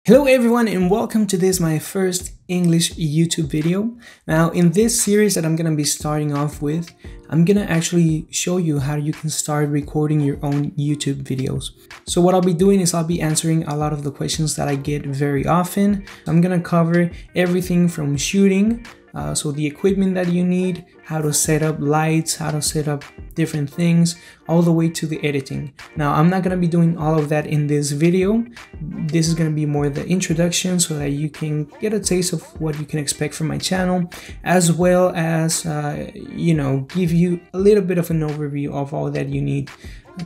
Hello everyone and welcome to this my first English YouTube video. Now in this series that I'm gonna be starting off with, I'm gonna actually show you how you can start recording your own YouTube videos. So what I'll be doing is I'll be answering a lot of the questions that I get very often. I'm gonna cover everything from shooting, so the equipment that you need, how to set up lights, how to set up different things, all the way to the editing. Now I'm not gonna be doing all of that in this video. This is gonna be more the introduction so that you can get a taste of what you can expect from my channel, as well as give you a little bit of an overview of all that you need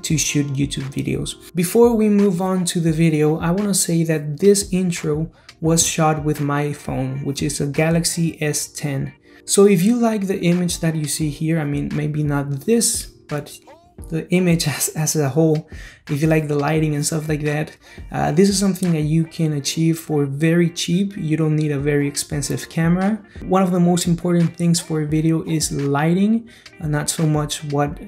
to shoot YouTube videos. Before we move on to the video, I want to say that this intro was shot with my phone, which is a Galaxy S10. So if you like the image that you see here, I mean maybe not this, but the image as a whole, if you like the lighting and stuff like that, this is something that you can achieve for very cheap. You don't need a very expensive camera. One of the most important things for a video is lighting, not so much what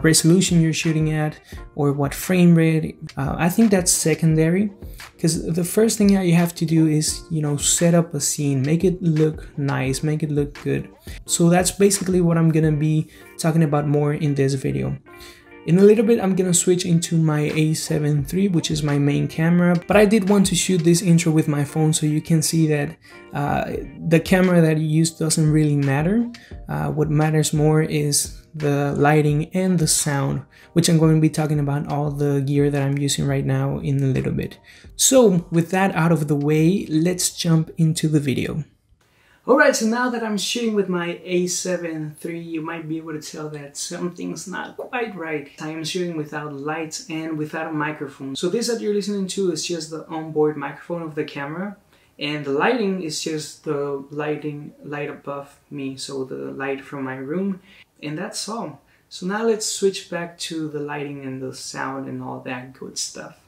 resolution you're shooting at or what frame rate. I think that's secondary, because the first thing that you have to do is set up a scene, make it look nice, make it look good. So that's basically what I'm gonna be talking about more in this video. In a little bit, I'm gonna switch into my A7 III, which is my main camera, but I did want to shoot this intro with my phone so you can see that the camera that you use doesn't really matter. What matters more is the lighting and the sound, which I'm going to be talking about all the gear that I'm using right now in a little bit. So with that out of the way, let's jump into the video. Alright, so now that I'm shooting with my A7 III, you might be able to tell that something's not quite right. I am shooting without lights and without a microphone. So this that you're listening to is just the onboard microphone of the camera, and the lighting is just the light above me, so the light from my room, and that's all. So now let's switch back to the lighting and the sound and all that good stuff.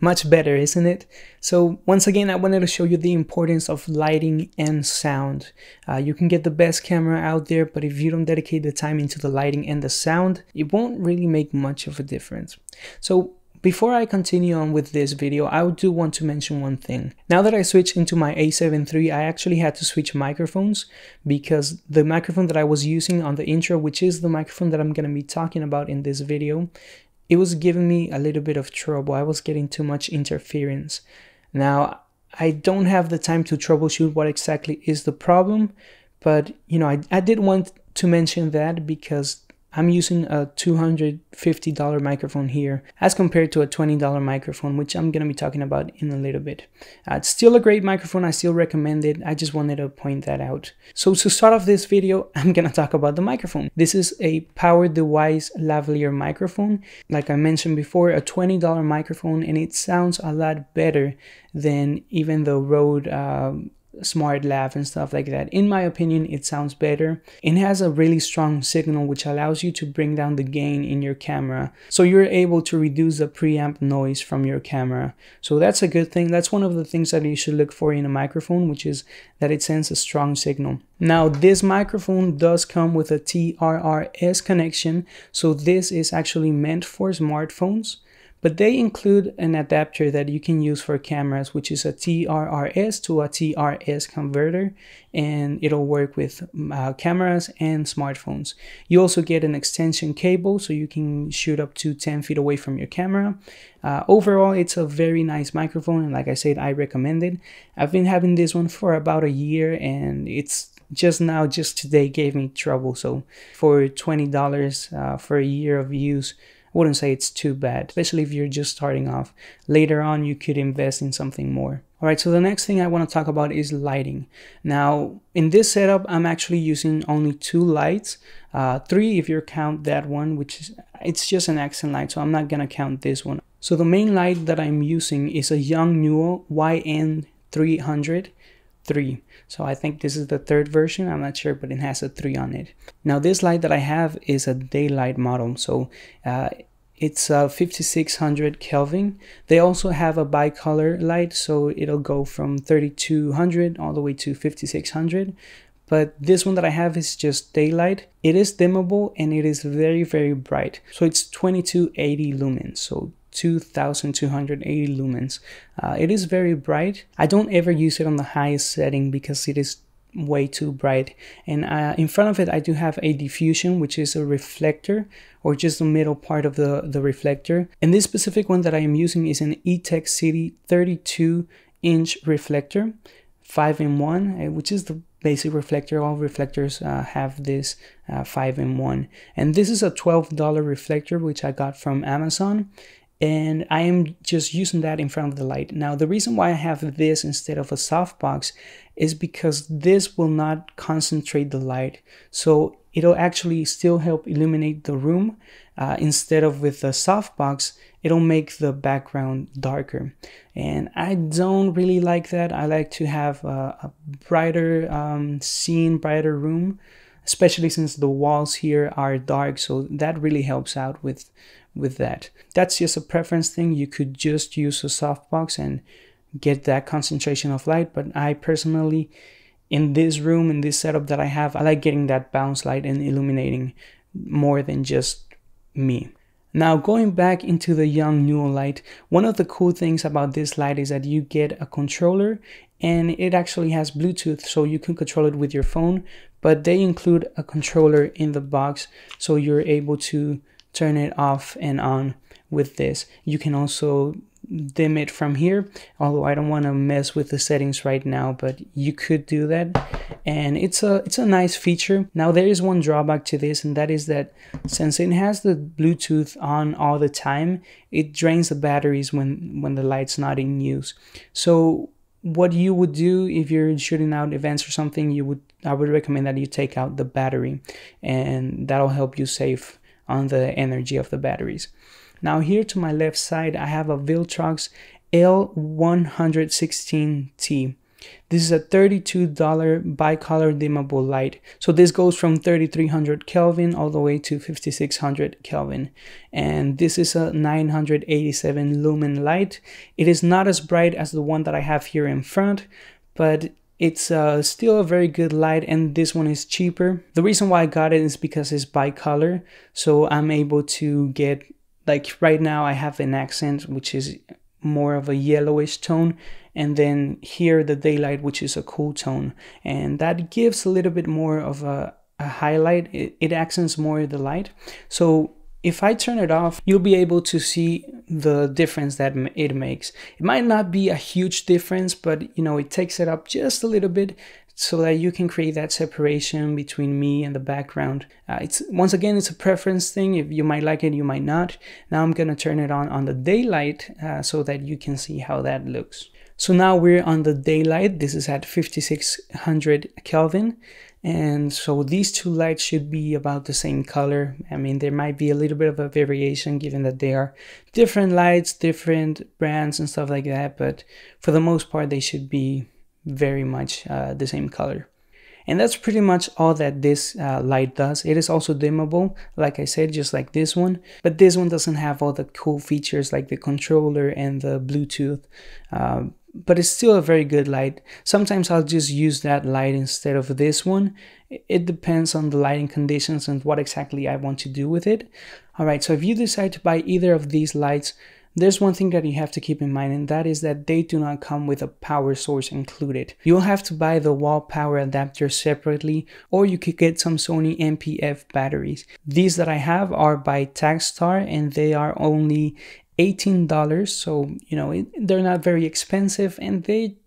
Much better, isn't it? So once again, I wanted to show you the importance of lighting and sound. You can get the best camera out there, but if you don't dedicate the time into the lighting and the sound, it won't really make much of a difference. So before I continue on with this video, I do want to mention one thing. Now that I switched into my A7 III, I actually had to switch microphones because the microphone that I was using on the intro, which is the microphone that I'm going to be talking about in this video, it was giving me a little bit of trouble. I was getting too much interference. Now, I don't have the time to troubleshoot what exactly is the problem, but I did want to mention that because I'm using a $250 microphone here as compared to a $20 microphone, which I'm going to be talking about in a little bit. It's still a great microphone. I still recommend it. I just wanted to point that out. So to start off this video, I'm going to talk about the microphone. This is a Power Device lavalier microphone. Like I mentioned before, a $20 microphone, and it sounds a lot better than even the Rode Smart Lav and stuff like that. In my opinion, it sounds better. It has a really strong signal which allows you to bring down the gain in your camera, so you're able to reduce the preamp noise from your camera. So that's a good thing. That's one of the things that you should look for in a microphone, which is that it sends a strong signal. Now this microphone does come with a TRRS connection, so this is actually meant for smartphones. But they include an adapter that you can use for cameras, which is a TRRS to a TRS converter, and it'll work with cameras and smartphones. You also get an extension cable, so you can shoot up to 10 feet away from your camera. Overall, it's a very nice microphone, and like I said, I recommend it. I've been having this one for about a year, and it's just today gave me trouble. So for $20 for a year of use, I wouldn't say it's too bad, especially if you're just starting off. Later on, you could invest in something more. All right, so the next thing I want to talk about is lighting. Now, in this setup, I'm actually using only 2 lights, 3 if you count that one, it's just an accent light, so I'm not gonna count this one. So the main light that I'm using is a Yongnuo YN300 3. So I think this is the 3rd version. I'm not sure, but it has a 3 on it. Now this light that I have is a daylight model, so it's 5600 Kelvin. They also have a bicolor light, so it'll go from 3200 all the way to 5600. But this one that I have is just daylight. It is dimmable and it is very, very bright. So it's 2280 lumens. So 2280 lumens. It is very bright. I don't ever use it on the highest setting because it is way too bright. And in front of it I do have a diffusion, which is a reflector, or just the middle part of the reflector. And this specific one that I am using is an eTech City 32-inch reflector, 5-in-1, which is the basic reflector. All reflectors have this 5-in-1, and this is a $12 reflector which I got from Amazon, and I am just using that in front of the light. Now the reason why I have this instead of a softbox is because this will not concentrate the light, so it'll actually still help illuminate the room. Instead of with the softbox, it'll make the background darker, and I don't really like that. I like to have a brighter scene, brighter room, especially since the walls here are dark, so that really helps out with that. That's just a preference thing. You could just use a softbox and get that concentration of light, but I personally, in this room, in this setup that I have, I like getting that bounce light and illuminating more than just me. Now going back into the Young Newell light, one of the cool things about this light is that you get a controller, and it actually has Bluetooth, so you can control it with your phone, but they include a controller in the box, so you're able to turn it off and on with this. You can also dim it from here, although I don't want to mess with the settings right now, but you could do that, and it's a nice feature. Now there is one drawback to this, and that is that since it has the Bluetooth on all the time, it drains the batteries when the light's not in use. So what you would do if you're shooting out events or something, I would recommend that you take out the battery, and that'll help you save on the energy of the batteries. Now here to my left side, I have a Ville L116T. This is a $32 bicolor dimmable light. So this goes from 3300 Kelvin all the way to 5600 Kelvin. And this is a 987 lumen light. It is not as bright as the one that I have here in front, but it's still a very good light, and this one is cheaper. The reason why I got it is because it's bicolor, so I'm able to get, like right now I have an accent which is more of a yellowish tone, and then here the daylight, which is a cool tone, and that gives a little bit more of a highlight. It accents more the light. So if I turn it off, you'll be able to see the difference that it makes. It might not be a huge difference, but you know, it takes it up just a little bit so that you can create that separation between me and the background. Once again, it's a preference thing. If you might like it, you might not. Now I'm gonna turn it on the daylight so that you can see how that looks. So now we're on the daylight. This is at 5600 Kelvin. And so these two lights should be about the same color. I mean, there might be a little bit of a variation given that they are different lights, different brands and stuff like that. But for the most part, they should be very much the same color. And that's pretty much all that this light does. It is also dimmable, like I said, just like this one. But this one doesn't have all the cool features like the controller and the Bluetooth. But it's still a very good light. Sometimes I'll just use that light instead of this one. It depends on the lighting conditions and what exactly I want to do with it. Alright, so if you decide to buy either of these lights, there's one thing that you have to keep in mind, and that is that they do not come with a power source included. You'll have to buy the wall power adapter separately, or you could get some Sony MPF batteries. These that I have are by Tagstar, and they are only $18, so you know they're not very expensive, and they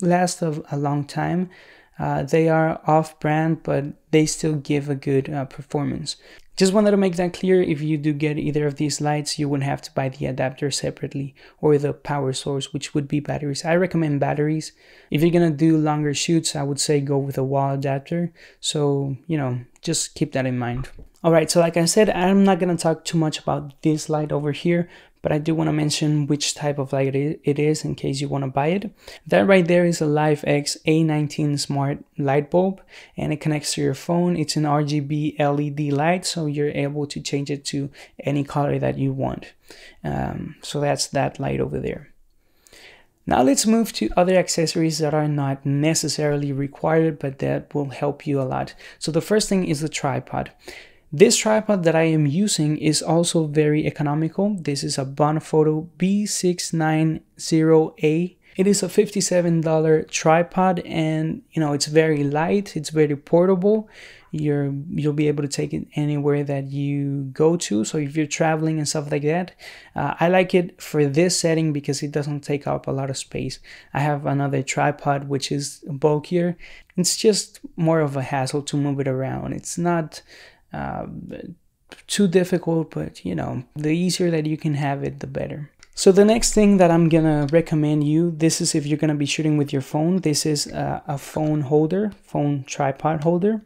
last a long time. They are off-brand, but they still give a good performance. Just wanted to make that clear. If you do get either of these lights, you wouldn't have to buy the adapter separately or the power source, which would be batteries. I recommend batteries. If you're gonna do longer shoots, I would say go with a wall adapter. So, you know, just keep that in mind. Alright, so like I said, I'm not gonna talk too much about this light over here, but I do want to mention which type of light it is in case you want to buy it. That right there is a LiveX A19 smart light bulb, and it connects to your phone. It's an RGB LED light, so you're able to change it to any color that you want. So that's that light over there. Now let's move to other accessories that are not necessarily required, but that will help you a lot. So the first thing is the tripod. This tripod that I am using is also very economical. This is a Bonphoto B690A. It is a $57 tripod, and it's very light, it's very portable. You'll be able to take it anywhere that you go to. So if you're traveling and stuff like that, I like it for this setting because it doesn't take up a lot of space. I have another tripod which is bulkier. It's just more of a hassle to move it around. It's not too difficult, but the easier that you can have it, the better. So the next thing that I'm gonna recommend you, this is if you're gonna be shooting with your phone. This is a phone holder, phone tripod holder.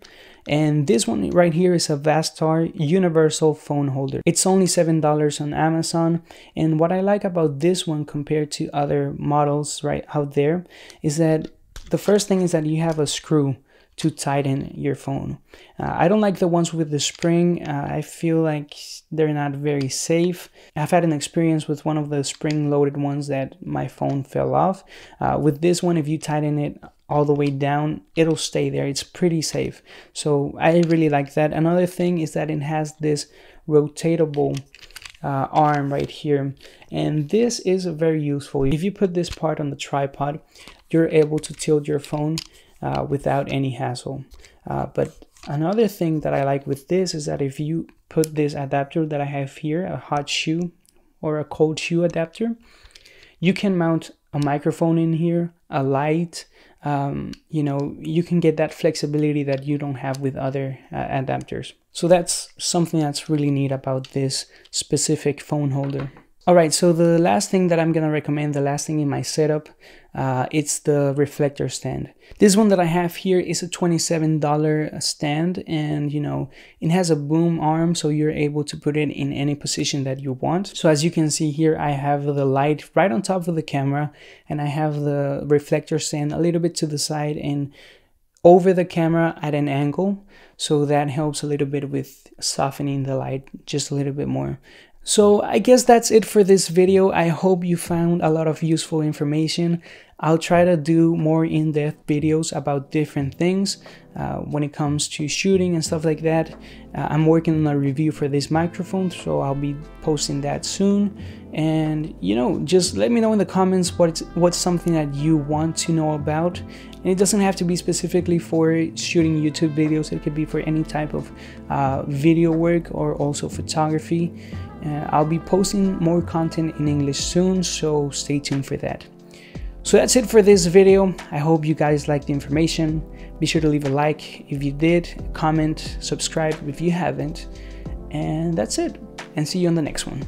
And this one right here is a Vastar universal phone holder. It's only $7 on Amazon. And what I like about this one compared to other models right out there is that the first thing is that you have a screw to tighten your phone. I don't like the ones with the spring. I feel like they're not very safe. I've had an experience with one of the spring-loaded ones that my phone fell off. With this one, if you tighten it all the way down, it'll stay there. It's pretty safe. So I really like that. Another thing is that it has this rotatable arm right here, and this is very useful. If you put this part on the tripod, you're able to tilt your phone without any hassle. But another thing that I like with this is that if you put this adapter that I have here, a hot shoe or a cold shoe adapter, you can mount a microphone in here, a light. You can get that flexibility that you don't have with other adapters. So that's something that's really neat about this specific phone holder. All right, so the last thing that I'm gonna recommend, the last thing in my setup, it's the reflector stand. This one that I have here is a $27 stand, and it has a boom arm, so you're able to put it in any position that you want. So as you can see here, I have the light right on top of the camera, and I have the reflector stand a little bit to the side and over the camera at an angle. So that helps a little bit with softening the light just a little bit more. So I guess that's it for this video. I hope you found a lot of useful information. I'll try to do more in-depth videos about different things when it comes to shooting and stuff like that. I'm working on a review for this microphone, so I'll be posting that soon. And just let me know in the comments what's something that you want to know about. And it doesn't have to be specifically for shooting YouTube videos. It could be for any type of video work or also photography. I'll be posting more content in English soon, so stay tuned for that. So that's it for this video. I hope you guys liked the information. Be sure to leave a like if you did, comment, subscribe if you haven't, and that's it. And see you on the next one.